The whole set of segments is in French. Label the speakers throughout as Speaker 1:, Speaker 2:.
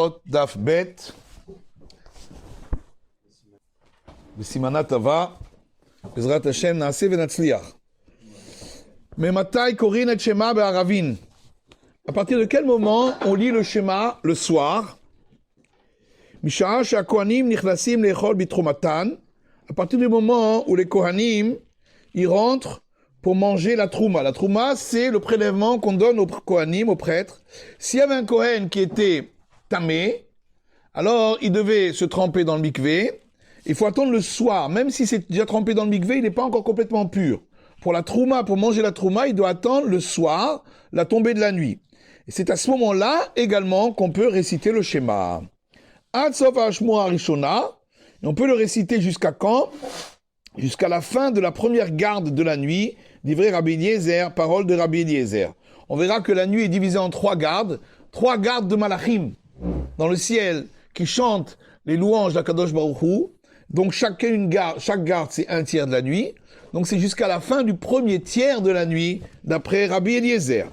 Speaker 1: Avot, Daf Bet, B'simana Tava, Bezrat Hashem, Naaseh Venatzliach. Mais matai korin et Shema be'aravin. À partir de quel moment on lit le Shema le soir? Misha'a she'akohanim nichlasim le'echol bitrumatan. À partir du moment où les Kohanim y rentrent pour manger la trouma. La trouma, c'est le prélèvement qu'on donne aux Kohanim, aux prêtres. S'il y avait un Kohen qui était tamé, alors il devait se tremper dans le mikvé. Il faut attendre le soir. Même si c'est déjà trempé dans le mikvé, il n'est pas encore complètement pur. Pour la trouma, pour manger la trouma, il doit attendre le soir, la tombée de la nuit. Et c'est à ce moment-là également qu'on peut réciter le Shema. Ad sof ha'ashmua harishona. Et on peut le réciter jusqu'à quand? Jusqu'à la fin de la première garde de la nuit, livré Rabbi Eliezer, parole de Rabbi Eliezer. On verra que la nuit est divisée en trois gardes de malachim dans le ciel qui chantent les louanges d'Akadosh Baruch Hu. Donc chaque garde c'est un tiers de la nuit. Donc c'est jusqu'à la fin du premier tiers de la nuit, d'après Rabbi Eliezer.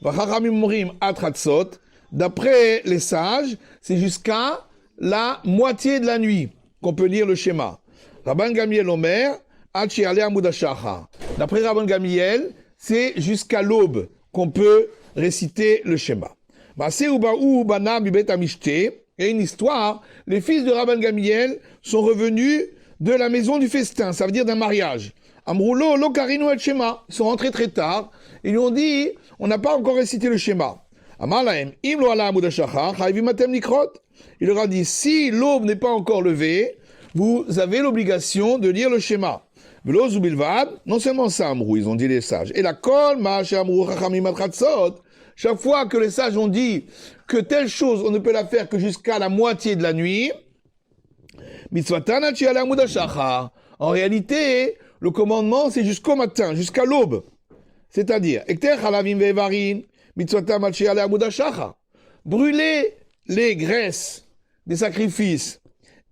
Speaker 1: V'chachamim omrim ad chatzot. D'après les sages, c'est jusqu'à la moitié de la nuit qu'on peut lire le Shema. Rabban Gamliel Omer, ad she'aleh amud hashachar. D'après Rabban Gamliel, c'est jusqu'à l'aube qu'on peut réciter le Shema. Ma'aseh ba'u banav mibet hamishté. Et une histoire, les fils de Rabban Gamliel sont revenus de la maison du festin, ça veut dire d'un mariage. Amroulo lo karinu et Shema. Ils sont rentrés très tard. Ils lui ont dit, on n'a pas encore récité le Shema. Amar lahem, im lo ala amud hashachar, chayvim atem nikrot. Il leur a dit, si l'aube n'est pas encore levée, vous avez l'obligation de lire le Shema. Velo zubilvad, non seulement ça, Amrou, ils ont dit les sages. Et la kol ma'ashe amrou chachamim ad chatzot. Chaque fois que les sages ont dit que telle chose, on ne peut la faire que jusqu'à la moitié de la nuit, mitzvatan ad she'aleh amud hashachar. En réalité, le commandement, c'est jusqu'au matin, jusqu'à l'aube. C'est-à-dire, ekter chalavim ve'evarin, mitzvatan ad she'aleh amud hashachar. Brûler les graisses des sacrifices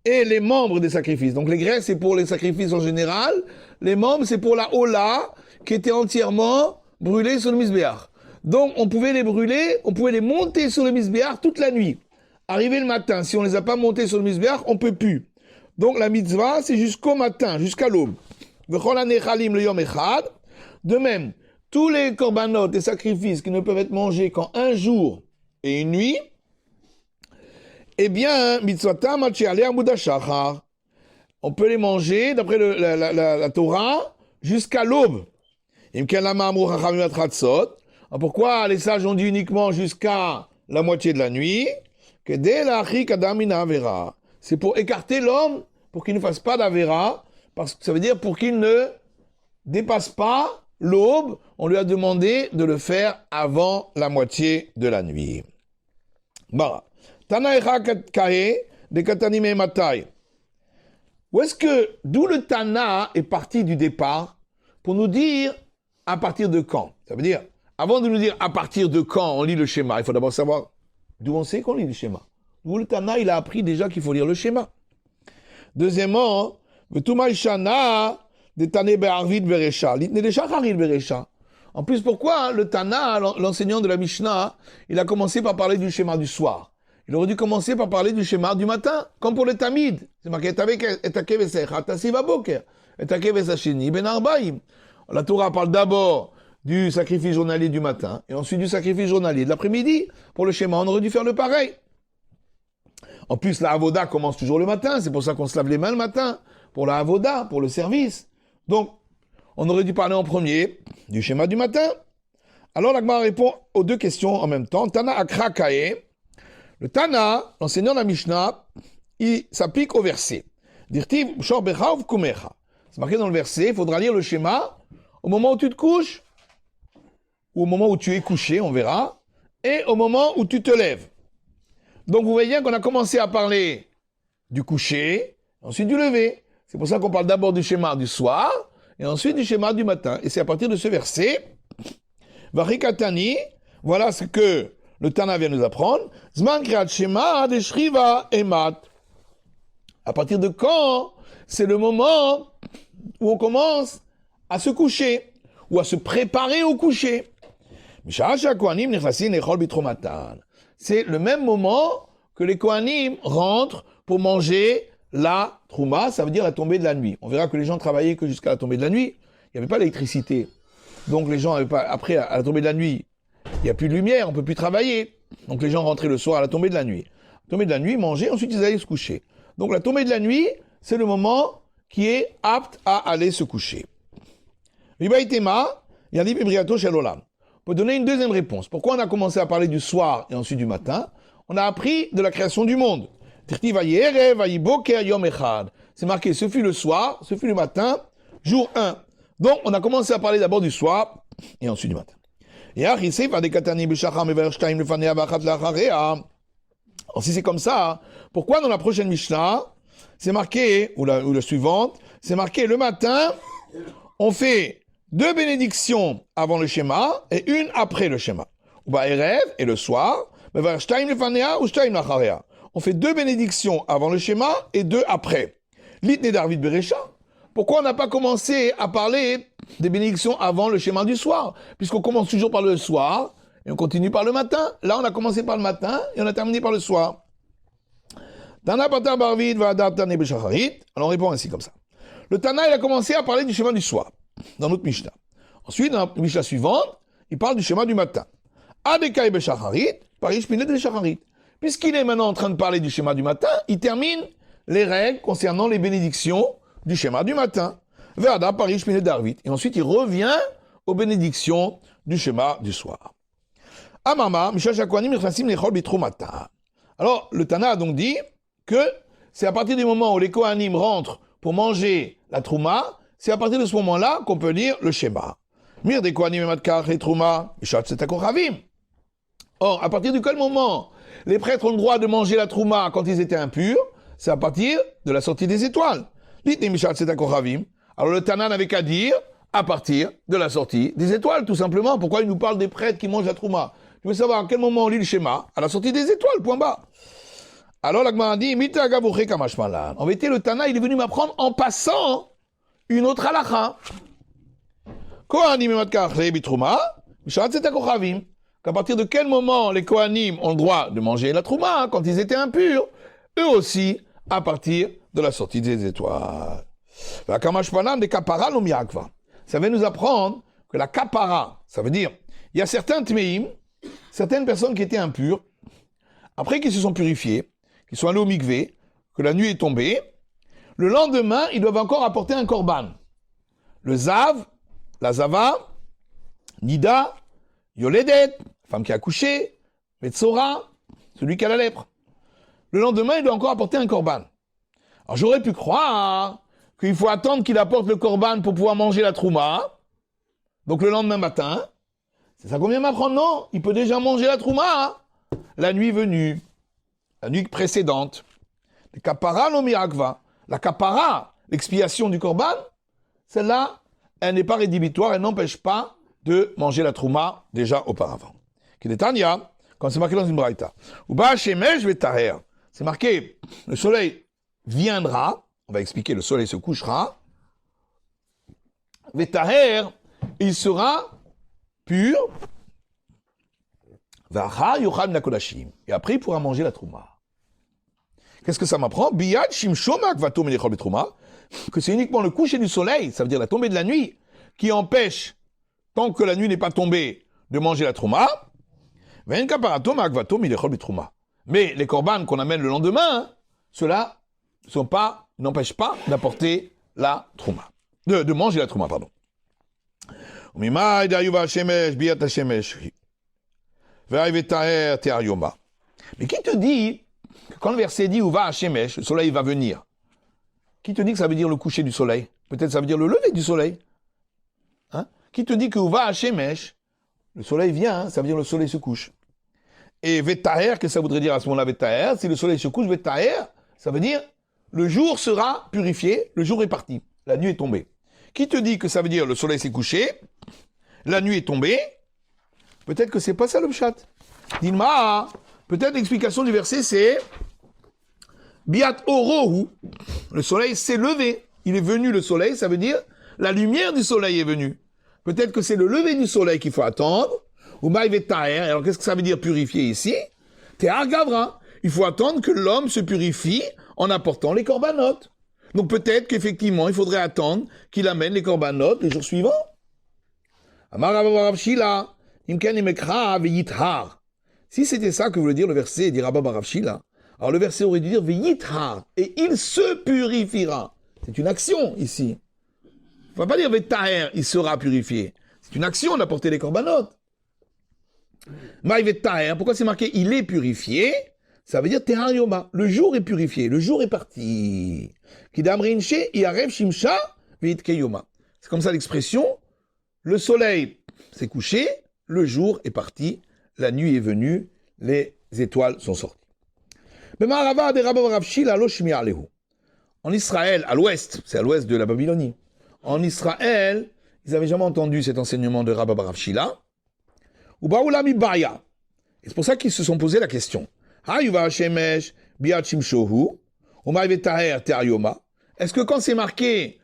Speaker 1: et les membres des sacrifices. Donc les graisses, c'est pour les sacrifices en général. Les membres, c'est pour la hola, qui était entièrement brûlée sur le misbéach. Donc on pouvait les brûler, on pouvait les monter sur le misbéach toute la nuit. Arrivé le matin, si on ne les a pas montés sur le misbéach, on ne peut plus. Donc la mitzvah, c'est jusqu'au matin, jusqu'à l'aube. De même, tous les korbanot, les sacrifices qui ne peuvent être mangés qu'en un jour et une nuit, eh bien, mitzvatam ad she'aleh amud hashachar. On peut les manger, d'après la Torah, jusqu'à l'aube. Pourquoi les sages ont dit uniquement jusqu'à la moitié de la nuit? C'est pour écarter l'homme, pour qu'il ne fasse pas d'avera, parce que ça veut dire pour qu'il ne dépasse pas l'aube. On lui a demandé de le faire avant la moitié de la nuit. Bon. Où est-ce que, d'où le Tana est parti du départ pour nous dire à partir de quand? Ça veut dire, avant de nous dire à partir de quand on lit le schéma, il faut d'abord savoir d'où on sait qu'on lit le schéma. D'où le Tana, il a appris déjà qu'il faut lire le schéma. Deuxièmement, en plus, pourquoi le Tana, l'enseignant de la Mishnah, il a commencé par parler du schéma du soir? Il aurait dû commencer par parler du schéma du matin, comme pour les Tamid. C'est marqué la Torah parle d'abord du sacrifice journalier du matin, et ensuite du sacrifice journalier de l'après-midi. Pour le schéma, on aurait dû faire le pareil. En plus, la avoda commence toujours le matin, c'est pour ça qu'on se lave les mains le matin, pour la avoda, pour le service. Donc, on aurait dû parler en premier du schéma du matin. Alors, l'Agmara répond aux deux questions en même temps. Tana akra kae. Le Tana, l'enseignant de la Mishnah, il s'applique au verset. Dirtiv shor becha uvkumecha. C'est marqué dans le verset, il faudra lire le schéma au moment où tu te couches, ou au moment où tu es couché, on verra, et au moment où tu te lèves. Donc vous voyez bien qu'on a commencé à parler du coucher, ensuite du lever. C'est pour ça qu'on parle d'abord du schéma du soir, et ensuite du schéma du matin. Et c'est à partir de ce verset, Varikatani, voilà ce que le Tana vient nous apprendre. Zman kriat shema de shriva emat. À partir de quand c'est le moment où on commence à se coucher ou à se préparer au coucher? C'est le même moment que les Kohanim rentrent pour manger la trouma, ça veut dire la tombée de la nuit. On verra que les gens travaillaient que jusqu'à la tombée de la nuit. Il n'y avait pas d'électricité. Donc les gens n'avaient pas, après, à la tombée de la nuit, il n'y a plus de lumière, on ne peut plus travailler. Donc les gens rentraient le soir à la tombée de la nuit. Tombée de la nuit, mangeaient, ensuite ils allaient se coucher. Donc la tombée de la nuit, c'est le moment qui est apte à aller se coucher. Vibaïtema, Yadi Bibriato Shalolam. On peut donner une deuxième réponse. Pourquoi on a commencé à parler du soir et ensuite du matin? On a appris de la création du monde. C'est marqué, ce fut le soir, ce fut le matin, jour 1. Donc on a commencé à parler d'abord du soir et ensuite du matin. Alors si c'est comme ça, pourquoi dans la prochaine Mishnah, c'est marqué, ou la suivante, c'est marqué le matin, on fait 2 bénédictions avant le schéma et une après le schéma. Et le soir, on fait 2 bénédictions avant le schéma et 2 après. L'itne David Berecha. Pourquoi on n'a pas commencé à parler des bénédictions avant le schéma du soir? Puisqu'on commence toujours par le soir et on continue par le matin. Là, on a commencé par le matin et on a terminé par le soir. Alors on répond ainsi comme ça. Le Tana, il a commencé à parler du schéma du soir dans notre Mishnah. Ensuite, dans la Mishnah suivante, il parle du schéma du matin. Adekai Beshacharit, Parish Pinet de Shacharit. Puisqu'il est maintenant en train de parler du schéma du matin, il termine les règles concernant les bénédictions du schéma du matin. Verda Parish Pinet d'Arvit. Et ensuite, il revient aux bénédictions du schéma du soir. Amama, Mishash Akwanim, Mirchasim, Lechol, Bitrumata. Alors, le Tana a donc dit que c'est à partir du moment où les Kohanim rentrent pour manger la Trouma, c'est à partir de ce moment-là qu'on peut lire le schéma. Mir des Kohanim et Matkar et Trouma, Mishat Setakochavim. Or, à partir de quel moment les prêtres ont le droit de manger la Trouma quand ils étaient impurs? C'est à partir de la sortie des étoiles. Alors le Tana n'avait qu'à dire à partir de la sortie des étoiles, tout simplement. Pourquoi il nous parle des prêtres qui mangent la Trouma? Je veux savoir à quel moment on lit le schéma? À la sortie des étoiles, point bas. Alors la Gemara dit, en vérité, le Tana, il est venu m'apprendre en passant une autre halakha. Qu'à partir de quel moment les Kohanim ont le droit de manger la Trouma quand ils étaient impurs? Eux aussi, à partir de la sortie des étoiles. Ça va nous apprendre que la kapara, ça veut dire, il y a certains tmeim, certaines personnes qui étaient impures, après qu'ils se sont purifiés, qu'ils sont allés au mikvé, que la nuit est tombée, le lendemain, ils doivent encore apporter un korban. Le zav, la zava, nida, yoledet, femme qui a accouché, metzora, celui qui a la lèpre. Le lendemain, il doit encore apporter un korban. Alors j'aurais pu croire qu'il faut attendre qu'il apporte le korban pour pouvoir manger la trouma. Donc le lendemain matin, c'est ça qu'on vient m'apprendre, non? Il peut déjà manger la trouma la nuit venue, la nuit précédente. Le kapara no mirakva. La kapara, l'expiation du korban, celle-là, elle n'est pas rédhibitoire, elle n'empêche pas de manger la trouma déjà auparavant. Kinetania, quand c'est marqué dans une braïta. Uba shemesh vetaher. C'est marqué, le soleil viendra, on va expliquer, le soleil se couchera, vetaher, il sera pur, vacha yochal nakodashim, et après il pourra manger la trouma. Qu'est-ce que ça m'apprend? Biyad shimshomak vatom elechol betrouma, que c'est uniquement le coucher du soleil, ça veut dire la tombée de la nuit, qui empêche, tant que la nuit n'est pas tombée, de manger la trouma. Ven kaparatomak vatom elechol betrouma. Mais les korbanes qu'on amène le lendemain, ceux-là n'empêchent pas d'apporter la trouma. De manger la trouma, pardon. Mais qui te dit que quand le verset dit Uva Hashemesh, le soleil va venir, qui te dit que ça veut dire le coucher du soleil? Peut-être ça veut dire le lever du soleil. Hein? Qui te dit que Uva Hashemesh, le soleil vient, ça veut dire le soleil se couche. Et Vetaher, qu'est-ce que ça voudrait dire à ce moment-là, Vetaher? Si le soleil se couche, Vetaher, ça veut dire le jour sera purifié, le jour est parti, la nuit est tombée. Qui te dit que ça veut dire le soleil s'est couché, la nuit est tombée? Peut-être que c'est pas ça le pshat. Dilma, peut-être l'explication du verset c'est Biat Orohu, le soleil s'est levé. Il est venu le soleil, ça veut dire la lumière du soleil est venue. Peut-être que c'est le lever du soleil qu'il faut attendre. Ou Maïvetaher, alors qu'est-ce que ça veut dire purifier ici? Tehar Gavra. il faut attendre que l'homme se purifie en apportant les corbanotes. Donc peut-être qu'effectivement, il faudrait attendre qu'il amène les corbanotes les jours suivants. Si c'était ça que voulait dire le verset, dit Rabba bar Rav Shila, alors le verset aurait dû dire Veyithar, et il se purifiera. C'est une action ici. Il ne va pas dire Vetaher, il sera purifié. C'est une action d'apporter les corbanotes. Maï Vetaher, pourquoi c'est marqué il est purifié? Ça veut dire Tehar Yoma. Le jour est purifié, le jour est parti. Kidamrinche, Iarev Shimsha, Veyitke Yoma. C'est comme ça l'expression. Le soleil s'est couché, le jour est parti, la nuit est venue, les étoiles sont sorties. En Israël, à l'ouest, c'est à l'ouest de la Babylonie, en Israël, ils n'avaient jamais entendu cet enseignement de Rabba bar Rav Shila. Et c'est pour ça qu'ils se sont posé la question. Est-ce que quand c'est marqué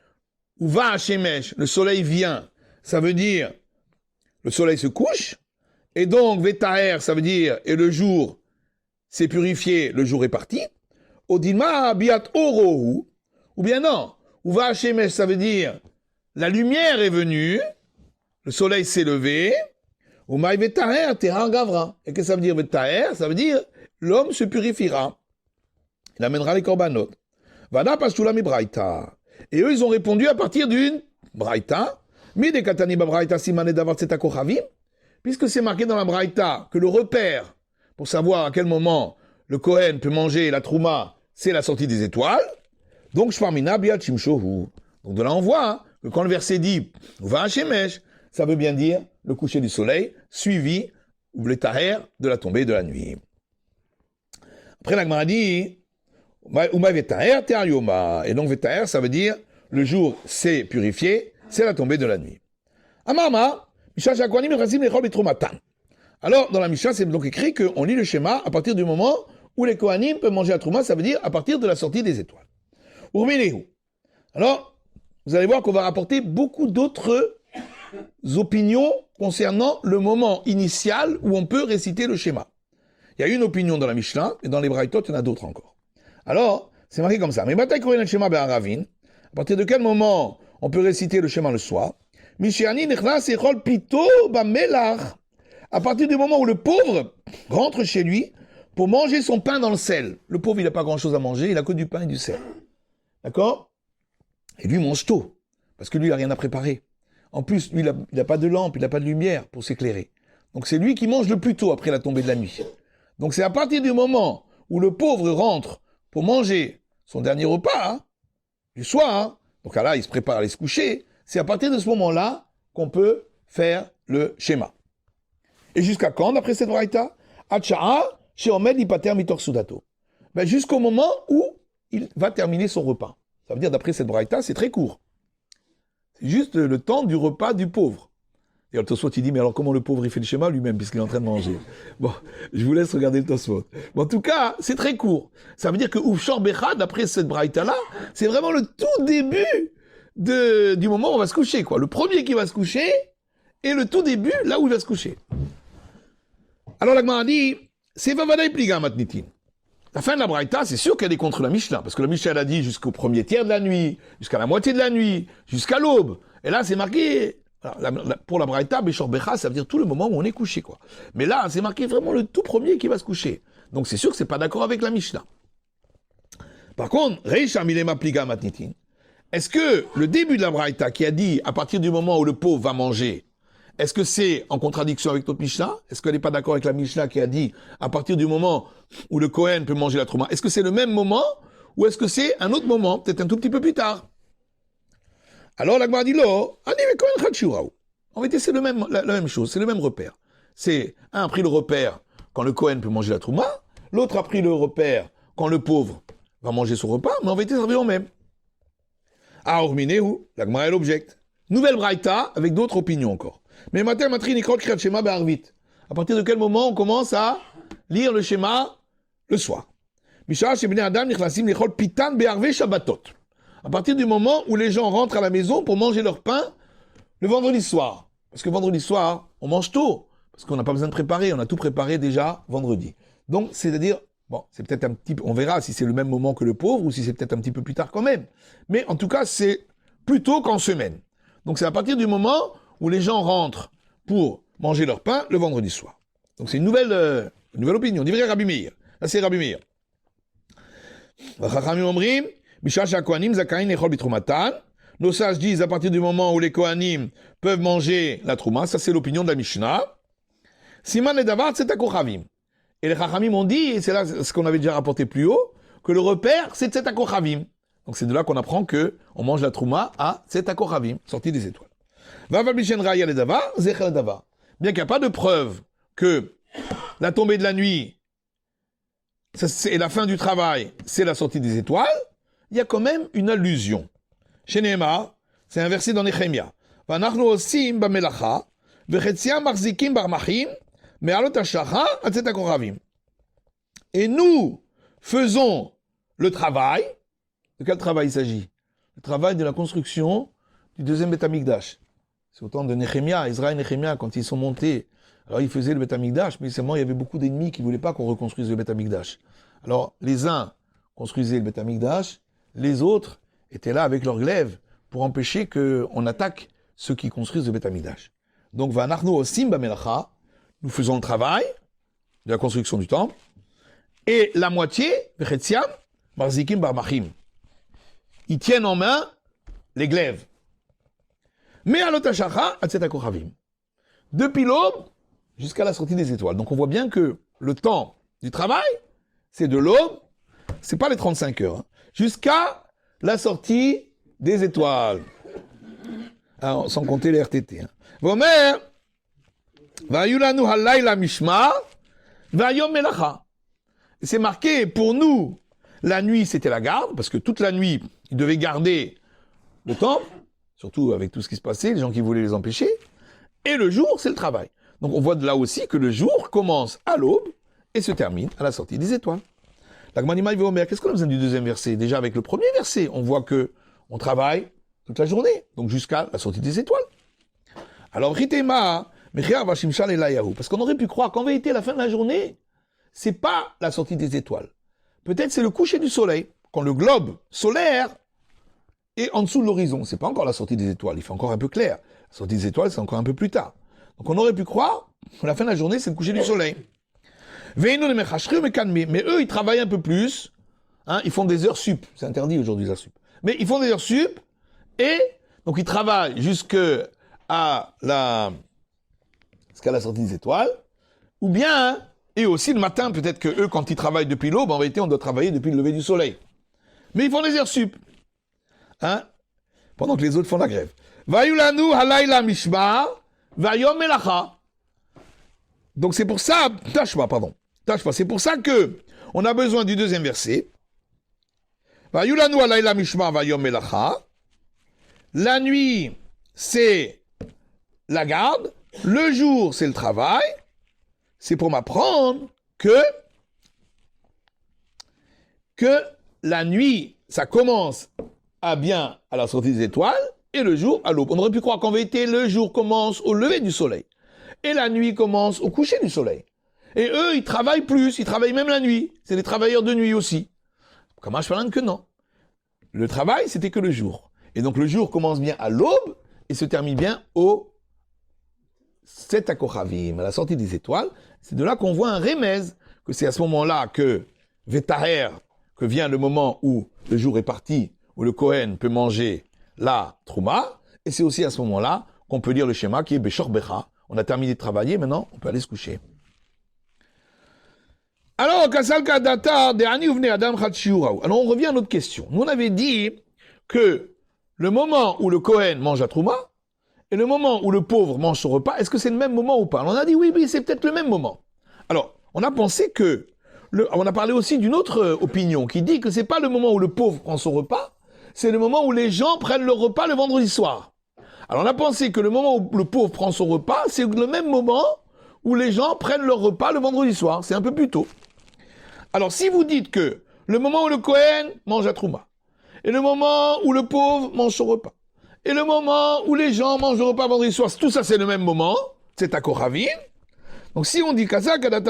Speaker 1: Uva Hashemesh, le soleil vient, ça veut dire le soleil se couche, et donc Vetaher, ça veut dire et le jour s'est purifié, le jour est parti. Odilma biat orohu, ou bien non, Uva Hashemesh, ça veut dire la lumière est venue, le soleil s'est levé, Umay Vetaher, Tehar Gavra. Et qu'est-ce que ça veut dire Vetaher? Ça veut dire l'homme se purifiera, il amènera les korbanot. Vada Pashula mi Braïta. Et eux, ils ont répondu à partir d'une Braïta. Puisque c'est marqué dans la Braïta que le repère pour savoir à quel moment le Kohen peut manger la Trouma, c'est la sortie des étoiles. Donc, Shparmina Biat Shimshohu. Donc de là, on voit que quand le verset dit Va Shemesh, ça veut bien dire le coucher du soleil, suivi, ou le taher, de la tombée de la nuit. Après, la Gemara dit Uma Vetaher Tehar Yoma. Et donc, Vetaher, ça veut dire le jour s'est purifié, c'est la tombée de la nuit. Amama, Misha Shakwanim Rasim Lechol Betrumatan. Alors, dans la Misha, c'est donc écrit qu'on lit le schéma à partir du moment où les Kohanim peuvent manger la Trouma, ça veut dire à partir de la sortie des étoiles. Urminehu. Alors, vous allez voir qu'on va rapporter beaucoup d'autres opinions concernant le moment initial où on peut réciter le schéma. Il y a une opinion dans la Mishnah, et dans les Braïtot, il y en a d'autres encore. Alors, c'est marqué comme ça. Mais bataille Kohen Shema Be'aravin, à partir de quel moment on peut réciter le schéma le soir? Mishiani Nechnas Echol Pito Bamelach. À partir du moment où le pauvre rentre chez lui pour manger son pain dans le sel. Le pauvre, il n'a pas grand-chose à manger, il a que du pain et du sel. D'accord? Et lui mange tôt, parce que lui, il n'a rien à préparer. En plus, lui, il n'a pas de lampe, il n'a pas de lumière pour s'éclairer. Donc c'est lui qui mange le plus tôt après la tombée de la nuit. Donc c'est à partir du moment où le pauvre rentre pour manger son dernier repas, du soir, donc là, il se prépare à aller se coucher, c'est à partir de ce moment-là qu'on peut faire le schéma. Et jusqu'à quand, d'après cette braïta? Atcha'a, she'omed lipater mitor sudato. Ben, jusqu'au moment où il va terminer son repas. Ça veut dire, d'après cette braïta, c'est très court. C'est juste le temps du repas du pauvre. Et le Tosfot, il dit, mais alors comment le pauvre, il fait le schéma lui-même, puisqu'il est en train de manger? Bon, je vous laisse regarder le Tosfot. Bon, en tout cas, c'est très court. Ça veut dire que Ufshor Becha, d'après cette braïta-là, c'est vraiment le tout début du moment où on va se coucher, quoi. Le premier qui va se coucher, et le tout début, là où il va se coucher. Alors la Gemara dit, c'est Vavadaï Pliga Matnitin. La fin de la Braïta, c'est sûr qu'elle est contre la Mishnah, parce que la Mishnah, elle a dit jusqu'au premier tiers de la nuit, jusqu'à la moitié de la nuit, jusqu'à l'aube. Et là, c'est marqué, alors, pour la Braïta, Beshor Becha, ça veut dire tout le moment où on est couché, quoi. Mais là, c'est marqué vraiment le tout premier qui va se coucher. Donc c'est sûr que c'est pas d'accord avec la Mishnah. Par contre, Reisha Milema Pliga Matnitin. Est-ce que le début de la Braïta qui a dit, à partir du moment où le pauvre va manger, est-ce que c'est en contradiction avec notre Mishnah? Est-ce qu'elle n'est pas d'accord avec la Mishnah qui a dit, à partir du moment où le Kohen peut manger la Trouma? Est-ce que c'est le même moment, ou est-ce que c'est un autre moment, peut-être un tout petit peu plus tard? Alors la Gemara dit, en vérité, c'est la même chose, c'est le même repère. C'est, un a pris le repère quand le Kohen peut manger la Trouma, l'autre a pris le repère quand le pauvre va manger son repas, mais en vérité, ça revient au même. Ah, Orminehu, la Gemara elle objecte. Nouvelle Braïta, avec d'autres opinions encore. Mais matin, matri, nikrot, kriyat, shema, be'arvit. À partir de quel moment on commence à lire le schéma le soir? Misha, shebnei adam, nichlasim, lichol, pitan, be'arve, shabbatot. À partir du moment où les gens rentrent à la maison pour manger leur pain le vendredi soir. Parce que vendredi soir, on mange tôt. Parce qu'on n'a pas besoin de préparer, on a tout préparé déjà vendredi. Donc, c'est-à-dire Bon, c'est peut-être un petit peu, on verra si c'est le même moment que le pauvre ou si c'est peut-être un petit peu plus tard quand même. Mais en tout cas, c'est plus tôt qu'en semaine. Donc c'est à partir du moment où les gens rentrent pour manger leur pain le vendredi soir. Donc c'est une nouvelle opinion. Divrei Rabbi Meir. Là c'est Rabbi Meir. Nos sages disent à partir du moment où les Kohanim peuvent manger la trouma, ça c'est l'opinion de la Mishnah. Siman et Davar, c'est à Kochavim. Et les Chachamim ont dit, et c'est là ce qu'on avait déjà rapporté plus haut, que le repère c'est Tzet HaKochavim. Donc c'est de là qu'on apprend que on mange la trouma à Tzet HaKochavim, sortie des étoiles. Vaval Bishen Raya le Davar, Zechel Davar. Bien qu'il n'y a pas de preuve que la tombée de la nuit et la fin du travail, c'est la sortie des étoiles, il y a quand même une allusion. Chez Nehemar, c'est un verset dans Nehemia. Vanachnu osim bamelacha, vechetziam marzikim barmachim, me'alot hashacha atzet hakoravim. Et nous faisons le travail. De quel travail il s'agit? Le travail de la construction du deuxième Beth Amikdash. C'est au temps de Nehemia, Israël et Nehemia, quand ils sont montés. Alors ils faisaient le Beth Amikdash, mais seulement il y avait beaucoup d'ennemis qui ne voulaient pas qu'on reconstruise le Beth Amikdash. Alors les uns construisaient le Beth Amikdash, les autres étaient là avec leurs glaives pour empêcher qu'on attaque ceux qui construisent le Beth Amikdash. Donc Vanachnu osim bamelacha, nous faisons le travail de la construction du temple, et la moitié, vechetziam marzikim barmachim, ils tiennent en main les glaives. Mais à l'otashacha, atzet hakochavim. Depuis l'aube jusqu'à la sortie des étoiles. Donc on voit bien que le temps du travail, c'est de l'aube, c'est pas les 35 heures, hein, jusqu'à la sortie des étoiles. Alors, sans compter les RTT. Vomer, vayulanu halayla mishmar, vayom melacha. C'est marqué pour nous, la nuit c'était la garde, parce que toute la nuit, ils devaient garder le temple, surtout avec tout ce qui se passait, les gens qui voulaient les empêcher, et le jour, c'est le travail. Donc on voit de là aussi que le jour commence à l'aube et se termine à la sortie des étoiles. La Gmanima, il veut Omer, qu'est-ce qu'on a besoin du deuxième verset? Déjà avec le premier verset, on voit que on travaille toute la journée, donc jusqu'à la sortie des étoiles. Alors, Ritema, parce qu'on aurait pu croire qu'en vérité, la fin de la journée, c'est pas la sortie des étoiles. Peut-être c'est le coucher du soleil, quand le globe solaire est en dessous de l'horizon. C'est pas encore la sortie des étoiles, il fait encore un peu clair. La sortie des étoiles, c'est encore un peu plus tard. Donc on aurait pu croire que la fin de la journée, c'est le coucher du soleil. Mais eux, ils travaillent un peu plus. Hein, ils font des heures sup. C'est interdit aujourd'hui, les heures sup. Mais ils font des heures sup. Et donc ils travaillent jusqu'à la sortie des étoiles. Ou bien, et aussi le matin, peut-être que eux, quand ils travaillent depuis l'aube, en réalité, on doit travailler depuis le lever du soleil. Mais ils font des heures sup. Hein, pendant que les autres font la grève. Vayulanu halayla mishmar, vayom melacha. Donc c'est pour ça, c'est pour ça que on a besoin du deuxième verset. Vayulanu halayla mishmar, vayom melacha. La nuit, c'est la garde. Le jour, c'est le travail. C'est pour m'apprendre que la nuit, ça commence à la sortie des étoiles et le jour à l'aube. On aurait pu croire qu'en vérité, le jour commence au lever du soleil et la nuit commence au coucher du soleil. Et eux, ils travaillent plus, ils travaillent même la nuit. C'est des travailleurs de nuit aussi. Comment je parle que non. Le travail, c'était que le jour. Et donc le jour commence bien à l'aube et se termine bien au Tzet HaKochavim, à la sortie des étoiles. C'est de là qu'on voit un remez, que c'est à ce moment-là que Vetaher, que vient le moment où le jour est parti, où le Kohen peut manger la Trouma, et c'est aussi à ce moment-là qu'on peut lire le schéma qui est Beshor Becha. On a terminé de travailler, maintenant on peut aller se coucher. Alors, on revient à notre question. Nous on avait dit que le moment où le Kohen mange la Trouma, et le moment où le pauvre mange son repas, est-ce que c'est le même moment ou pas? On a dit oui, c'est peut-être le même moment. Alors, on a pensé que, on a parlé aussi d'une autre opinion qui dit que c'est pas le moment où le pauvre prend son repas, c'est le moment où les gens prennent leur repas le vendredi soir. Alors on a pensé que le moment où le pauvre prend son repas, c'est le même moment où les gens prennent leur repas le vendredi soir. C'est un peu plus tôt. Alors si vous dites que le moment où le Kohen mange la Trouma, et le moment où le pauvre mange son repas, et le moment où les gens mangent le repas vendredi soir, tout ça c'est le même moment, c'est à Kochavim. Donc si on dit Kazak, donc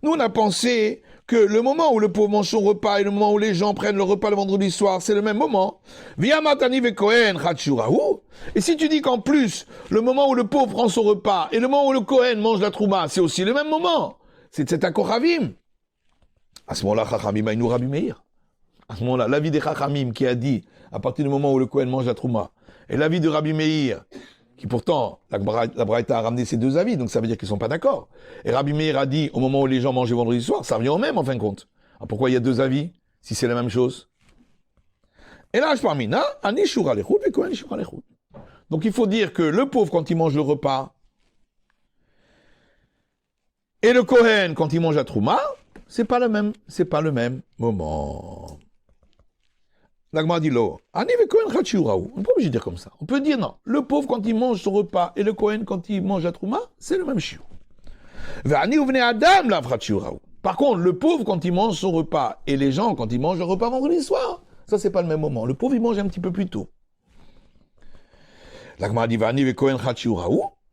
Speaker 1: Nous, on a pensé que le moment où le pauvre mange son repas et le moment où les gens prennent le repas le vendredi soir, c'est le même moment. Et si tu dis qu'en plus, le moment où le pauvre prend son repas et le moment où le Kohen mange la trouma, c'est aussi le même moment. C'est un Kochavim. À ce moment-là, Chachamim a une Rabbi Meir. À ce moment-là, l'avis des Chachamim qui a dit, à partir du moment où le Kohen mange la trouma, et l'avis de Rabbi Meir, qui pourtant, la Braïta a ramené ces deux avis, donc ça veut dire qu'ils ne sont pas d'accord. Et Rabbi Meir a dit, au moment où les gens mangent le vendredi soir, ça revient au même en fin de compte. Alors pourquoi il y a deux avis, si c'est la même chose? Et là, je parle, Ani Shura Lechut, et Kohen Shura Lechut. Donc il faut dire que le pauvre, quand il mange le repas, et le Kohen, quand il mange la trouma, c'est pas le même moment. L'Agma dit l'eau. On n'est pas obligé de dire comme ça. On peut dire non. Le pauvre, quand il mange son repas, et le Kohen, quand il mange la trouma, c'est le même chiou. Par contre, le pauvre, quand il mange son repas, et les gens, quand ils mangent le repas vendredi soir, ça, c'est pas le même moment. Le pauvre, il mange un petit peu plus tôt. L'Agma dit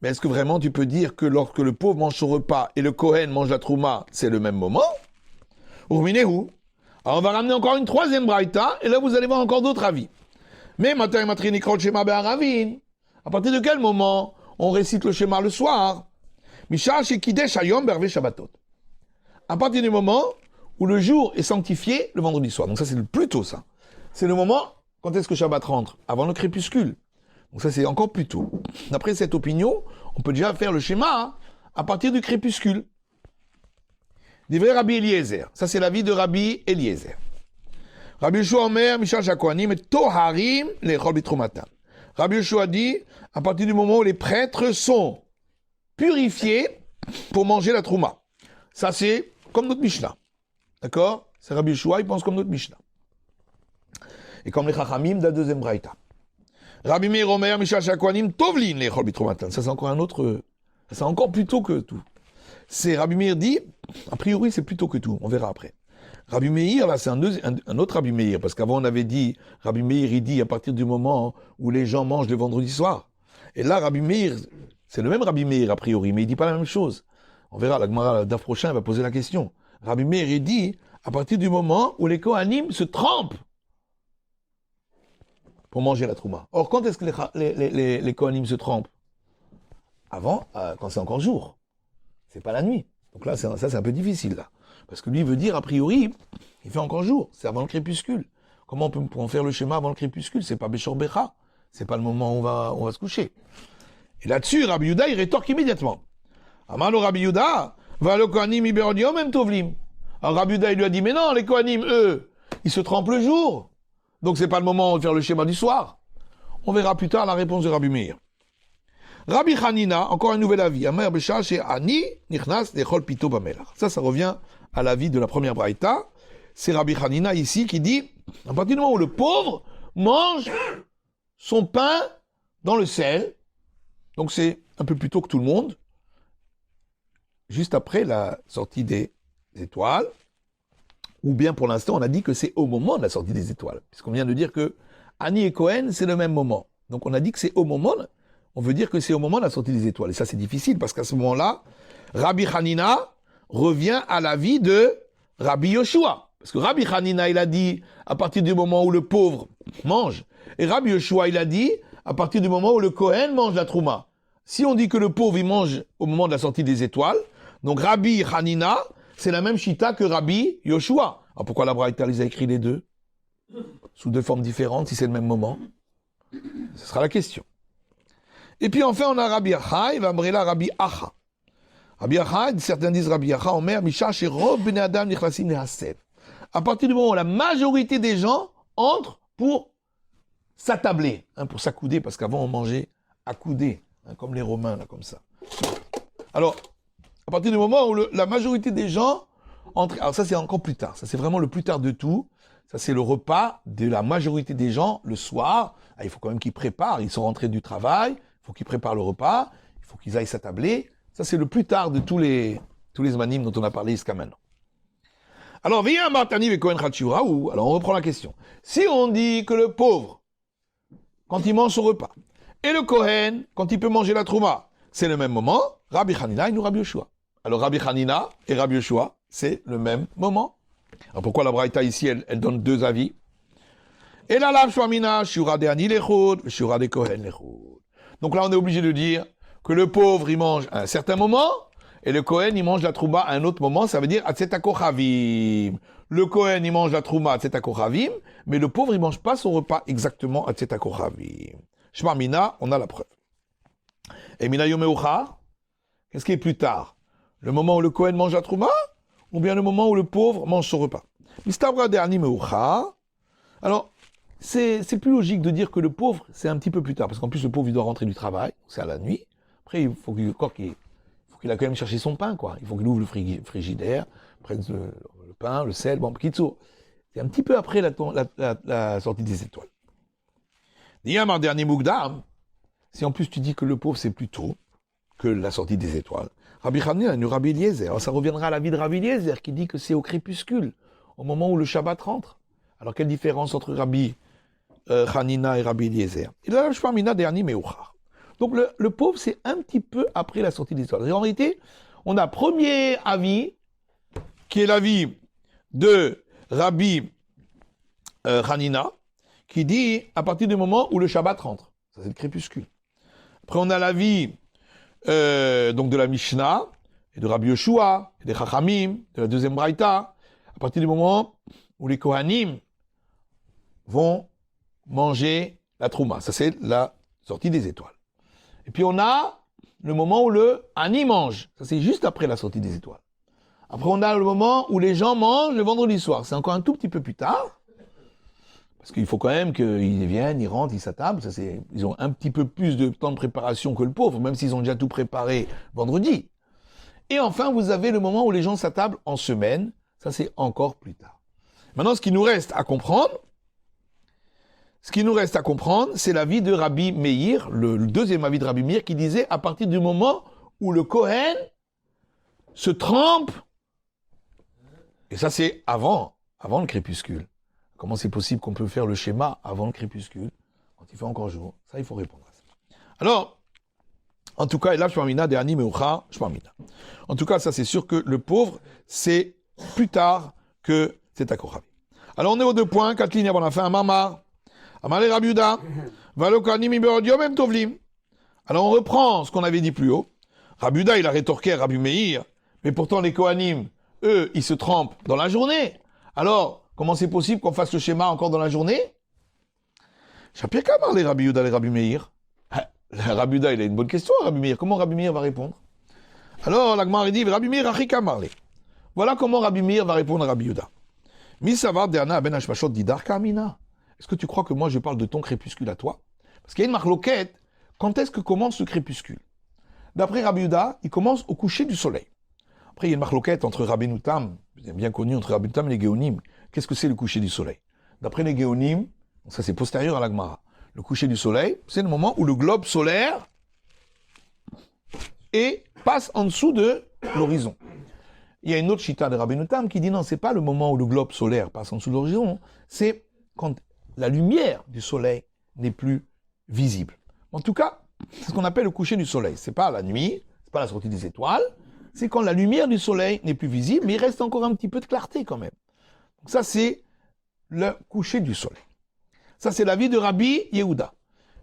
Speaker 1: mais est-ce que vraiment tu peux dire que lorsque le pauvre mange son repas et le Kohen mange la trouma, c'est le même moment? Alors on va ramener encore une troisième braïta, et là vous allez voir encore d'autres avis. Mais à partir de quel moment on récite le schéma le soir? À partir du moment où le jour est sanctifié le vendredi soir. Donc ça c'est le plus tôt ça. C'est le moment, quand est-ce que Shabbat rentre? Avant le crépuscule. Donc ça c'est encore plus tôt. D'après cette opinion, on peut déjà faire le schéma à partir du crépuscule. Des vrais Rabbi Eliezer. Ça, c'est l'avis de Rabbi Eliezer. Rabbi Yeshua Omer, Mishal Shakohanim, et Toharim, les Chol Bitroumatan. Rabbi Yeshua dit, à partir du moment où les prêtres sont purifiés pour manger la trouma. Ça, c'est comme notre Mishnah. D'accord? C'est Rabbi Yeshua, il pense comme notre Mishnah. Et comme les Chachamim de la deuxième braïta. Rabbi Meir Omer, Mishal Shakohanim, Tovlin, les Chol Bitroumatan. Ça, c'est encore un autre, c'est encore plus tôt que tout. C'est Rabbi Meir dit, a priori c'est plus tôt que tout, on verra après. Rabbi Meir, là c'est un autre Rabbi Meir, parce qu'avant on avait dit, Rabbi Meir il dit à partir du moment où les gens mangent le vendredi soir. Et là Rabbi Meir, c'est le même Rabbi Meir a priori, mais il dit pas la même chose. On verra, la Gemara, le daf prochain, va poser la question. Rabbi Meir il dit, à partir du moment où les Kohanim se trempent pour manger la trouma. Or quand est-ce que les Kohanim se trempent? Avant, quand c'est encore jour. C'est pas la nuit. Donc là, ça c'est un peu difficile, là. Parce que lui veut dire, a priori, il fait encore jour. C'est avant le crépuscule. Comment on peut en faire le schéma avant le crépuscule? C'est pas Béchor Becha. C'est pas le moment où on va se coucher. Et là-dessus, Rabbi Yuda, il rétorque immédiatement. Amalo Rabbi Yuda, va le Kohanim Iberodium même Tovlim. Alors Rabbi Yuda, il lui a dit, mais non, les Kohanim, eux, ils se trempent le jour. Donc c'est pas le moment de faire le schéma du soir. On verra plus tard la réponse de Rabbi Meir. Rabbi Hanina, encore un nouvel avis. Amer Bécha, chez Ani, Nichnas, Nechol Pito Bamelach. Ça revient à l'avis de la première braïta. C'est Rabbi Hanina ici qui dit, à partir du moment où le pauvre mange son pain dans le sel, donc c'est un peu plus tôt que tout le monde, juste après la sortie des étoiles, ou bien pour l'instant on a dit que c'est au moment de la sortie des étoiles, puisqu'on vient de dire que Ani et Cohen c'est le même moment. Donc on a dit que c'est au moment, on veut dire que c'est au moment de la sortie des étoiles. Et ça c'est difficile, parce qu'à ce moment-là, Rabbi Hanina revient à l'avis de Rabbi Yoshua. Parce que Rabbi Hanina il a dit à partir du moment où le pauvre mange, et Rabbi Yoshua il a dit à partir du moment où le Kohen mange la trouma. Si on dit que le pauvre il mange au moment de la sortie des étoiles, donc Rabbi Hanina, c'est la même chita que Rabbi Yoshua. Alors pourquoi la Braïta les a écrit les deux sous deux formes différentes si c'est le même moment? Ce sera la question. Et puis enfin on a Rabbi Acha, il va Amrela Rabbi Acha. Rabbi Acha, certains disent Rabbi Acha, Omer, Misha, Sherob, Ben Adam, Nichlassim, Nehasev. À partir du moment où la majorité des gens entrent pour s'attabler, pour s'accouder, parce qu'avant on mangeait accoudé, comme les Romains, là, comme ça. Alors, à partir du moment où la majorité des gens entrent, alors ça c'est encore plus tard, ça c'est vraiment le plus tard de tout, ça c'est le repas de la majorité des gens le soir. Ah, il faut quand même qu'ils préparent, ils sont rentrés du travail, il faut qu'ils préparent le repas, il faut qu'ils aillent s'attabler. Ça c'est le plus tard de tous les zmanim dont on a parlé jusqu'à maintenant. Alors, viens Martani et Kohen Khatshura, ou alors on reprend la question. Si on dit que le pauvre, quand il mange son repas, et le Kohen, quand il peut manger la trouma, c'est le même moment, Rabbi Hanina et nous Rabbi Yoshua. Alors Rabbi Hanina et Rabbi Yoshua, c'est le même moment. Alors pourquoi la Braïta ici, elle donne deux avis? Et là, la Shwamina, Shura de Ani Lechod, Shura de Kohen Lechod. Donc là, on est obligé de dire que le pauvre, il mange à un certain moment, et le Kohen, il mange la Trouma à un autre moment, ça veut dire Atzeta Kochavim. Le Kohen, il mange la Trouma Atzeta Kochavim, mais le pauvre, il mange pas son repas exactement Atzeta Kochavim. Shwamina, on a la preuve. Et Mina Yomeucha, qu'est-ce qui est plus tard? Le moment où le Kohen mange la Trouma, ou bien le moment où le pauvre mange son repas? Mistabra de Ani Meucha. Alors, c'est plus logique de dire que le pauvre, c'est un petit peu plus tard, parce qu'en plus le pauvre, il doit rentrer du travail, c'est à la nuit. Après, il faut qu'il a quand même cherché son pain, quoi. Il faut qu'il ouvre le frigidaire, prenne le pain, le sel, bon, Kitsour. C'est un petit peu après la sortie des étoiles. Niyamar dernier Mugdam, si en plus tu dis que le pauvre, c'est plus tôt que la sortie des étoiles. Rabbi Hanina, nous Rabbi Eliezer. Alors ça reviendra à la vie de Rabbi Eliezer, qui dit que c'est au crépuscule, au moment où le Shabbat rentre. Alors quelle différence entre Rabbi Hanina et Rabbi Eliezer? Il a Shwamina dernier Meuchar. Donc le pauvre, c'est un petit peu après la sortie des étoiles. En réalité, on a premier avis, qui est l'avis de Rabbi Hanina, qui dit à partir du moment où le Shabbat rentre. Ça, c'est le crépuscule. Après, on a l'avis donc de la Mishnah, et de Rabbi Yoshua, et des Chachamim, de la deuxième Braïta, à partir du moment où les Kohanim vont manger la Trouma. Ça, c'est la sortie des étoiles. Et puis, on a le moment où le Ani mange. Ça, c'est juste après la sortie des étoiles. Après, on a le moment où les gens mangent le vendredi soir. C'est encore un tout petit peu plus tard. Parce qu'il faut quand même qu'ils viennent, ils rentrent, ils s'attablent. Ils ont un petit peu plus de temps de préparation que le pauvre, même s'ils ont déjà tout préparé vendredi. Et enfin, vous avez le moment où les gens s'attablent en semaine. Ça, c'est encore plus tard. Maintenant, ce qui nous reste à comprendre, c'est l'avis de Rabbi Meir, le deuxième avis de Rabbi Meir, qui disait à partir du moment où le Kohen se trempe, et ça c'est avant le crépuscule. Comment c'est possible qu'on peut faire le schéma avant le crépuscule, quand il fait encore jour? Ça, il faut répondre à ça. Alors, en tout cas, et là, Shwamina, De'ani Meucha, Shwamina. En tout cas, ça c'est sûr que le pauvre, c'est plus tard que c'est à Kochavi. Alors, on est aux 2 points, 4 lignes avant la fin, Marmar. Amalé Rabbi Yehuda, Valokanim Iberodiom Em Tovlim. Alors on reprend ce qu'on avait dit plus haut. Rabbi Yehuda, il a rétorqué à Rabbi Meir, mais pourtant les Kohanim, eux, ils se trempent dans la journée. Alors, comment c'est possible qu'on fasse le schéma encore dans la journée? Chapir Kamar, les Rabbi Yehuda, les Rabbi Meir. Rabbi Yehuda, il a une bonne question, Rabbi Meir. Comment Rabbi Meir va répondre? Alors, l'Agmar dit, Rabbi Meir, Achi Kamar. Voilà comment Rabbi Meir va répondre à Rabbi Yehuda. Misavar Derna Ben Hashmashot Didar Kamina. Est-ce que tu crois que moi je parle de ton crépuscule à toi? Parce qu'il y a une marloquette. Quand est-ce que commence le crépuscule? D'après Rabbi Yehuda, il commence au coucher du soleil. Après, il y a une marloquette entre Rabbeinu Tam, bien connu entre Rabbeinu Tam et les Géonim. Qu'est-ce que c'est le coucher du soleil? D'après les Géonim, ça c'est postérieur à la Gemara. Le coucher du soleil, c'est le moment où le globe solaire passe en dessous de l'horizon. Il y a une autre chita de Rabbeinu Tam qui dit non, c'est pas le moment où le globe solaire passe en dessous de l'horizon, c'est quand la lumière du soleil n'est plus visible. En tout cas, c'est ce qu'on appelle le coucher du soleil. C'est pas la nuit, c'est pas la sortie des étoiles, c'est quand la lumière du soleil n'est plus visible, mais il reste encore un petit peu de clarté quand même. Donc ça, c'est le coucher du soleil. Ça, c'est l'avis de Rabbi Yehuda.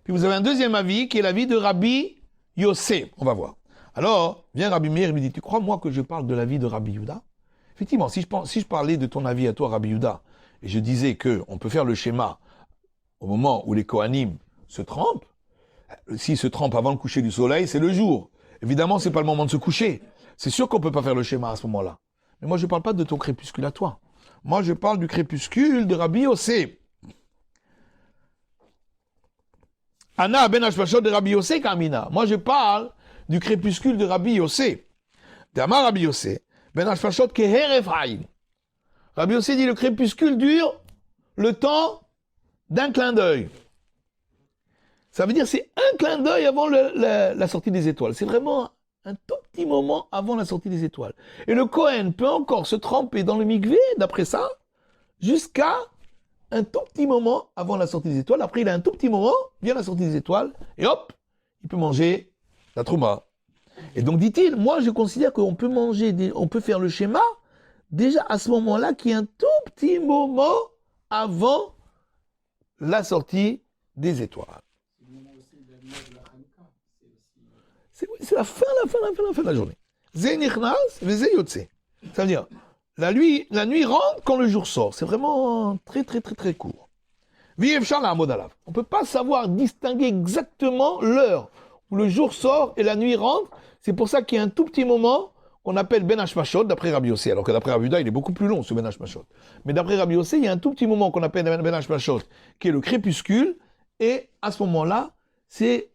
Speaker 1: Puis vous avez un deuxième avis qui est l'avis de Rabbi Yossé. On va voir. Alors, vient Rabbi Meir et lui dit, tu crois moi que je parle de l'avis de Rabbi Yehuda? Effectivement, si je parlais de ton avis à toi, Rabbi Yehuda, et je disais qu'on peut faire le schéma au moment où les Kohanim se trempent, s'ils se trempent avant le coucher du soleil, c'est le jour. Évidemment, c'est pas le moment de se coucher. C'est sûr qu'on peut pas faire le schéma à ce moment-là. Mais moi, je parle pas de ton crépuscule à toi. Moi, je parle du crépuscule de Rabbi Yossé. Anna ben Hashmashot de Rabbi Yossé Kamina. Moi, je parle du crépuscule de Rabbi Yossé. D'Amar Rabbi Yossé, ben Hashmashot keheref haïn. Rabbi Yossé dit le crépuscule dure le temps d'un clin d'œil. Ça veut dire c'est un clin d'œil avant la sortie des étoiles. C'est vraiment un tout petit moment avant la sortie des étoiles. Et le Kohen peut encore se tremper dans le mikvé, d'après ça, jusqu'à un tout petit moment avant la sortie des étoiles. Après, il a un tout petit moment, vient la sortie des étoiles, et hop, il peut manger la trouma. Et donc dit-il, moi je considère qu'on peut on peut faire le schéma déjà à ce moment-là, qui est un tout petit moment avant la sortie des étoiles. C'est la fin de la journée. Zé nichnas, vezé yotse. Ça veut dire, la nuit rentre quand le jour sort. C'est vraiment très court. On ne peut pas savoir distinguer exactement l'heure où le jour sort et la nuit rentre. C'est pour ça qu'il y a un tout petit moment qu'on appelle Ben Hashmashot, d'après Rabbi Yossé. Alors que d'après Rabbi Yehuda, il est beaucoup plus long, ce Ben Hashmashot. Mais d'après Rabbi Yossé, il y a un tout petit moment qu'on appelle Ben Hashmashot, qui est le crépuscule. Et à ce moment-là, c'est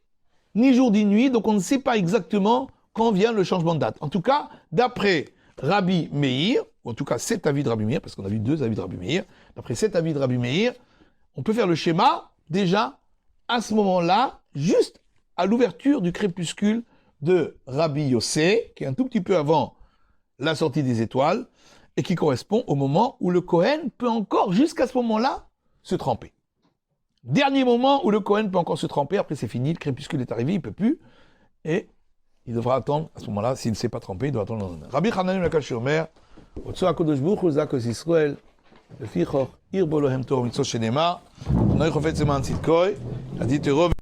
Speaker 1: ni jour ni nuit, donc on ne sait pas exactement quand vient le changement de date. En tout cas, d'après Rabbi Meir, ou en tout cas cet avis de Rabbi Meir, parce qu'on a vu 2 avis de Rabbi Meir, d'après cet avis de Rabbi Meir, on peut faire le schéma déjà à ce moment-là, juste à l'ouverture du crépuscule de Rabbi Yossé, qui est un tout petit peu avant la sortie des étoiles, et qui correspond au moment où le Kohen peut encore, jusqu'à ce moment-là, se tremper. Dernier moment où le Kohen peut encore se tremper, après c'est fini, le crépuscule est arrivé, il ne peut plus, et il devra attendre, à ce moment-là, s'il ne s'est pas trempé, il doit attendre le lendemain. Rabbi Chananim Lakal Shomer, Otso HaKadosh Baruch Hu Zakos Yisrael, לפי חוך, עיר בו להם תור מצוות שנאמר, נוי חופץ למען צדקוי, עדי תרוב.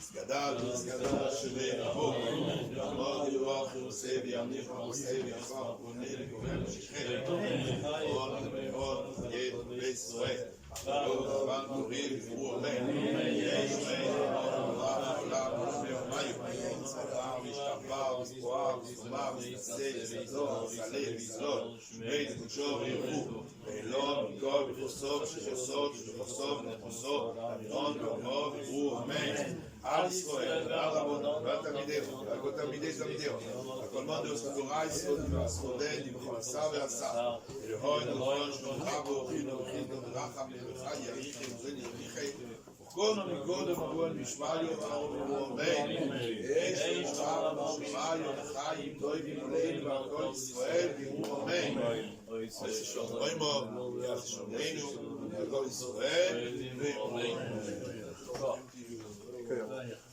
Speaker 1: סגדל, שווה רבו, יעמוד ירוח ירוסה וימניך ורוסה ויחסר ופונה לגובל ושכחל, מאוד מאוד יד בישראל, לא רבן גורי ופרו אמן, יש מהם העולם ושמי צבא ושתפר וספואר וסמר וסנסה וסזור וסלה וסלול, שמי זקושו וירחו, ואילון מכל וחוסוב שחוסוב וחוסוב נחוסוב, אמירון ואומו ופרו אמן. על ישראל, ועל רבונו, ועל תלמידיך, ועל כל תלמידי תלמידיך, הכל מודו סתורה יסוד והסחודד, ובכל עשה ועשה, אלוהי נבון שמונך ואוכינו וכינו ורחם לבך יריחי ובן יריחי, וכונו מגודו מבואל משמע יומרו ואומן, אש ושמע ושמע יומך ימדוי וימולנו ועל כל ישראל ויראו אמן. אוי מוב, יחשוננו ועל כל ישראל ואומן. Okay.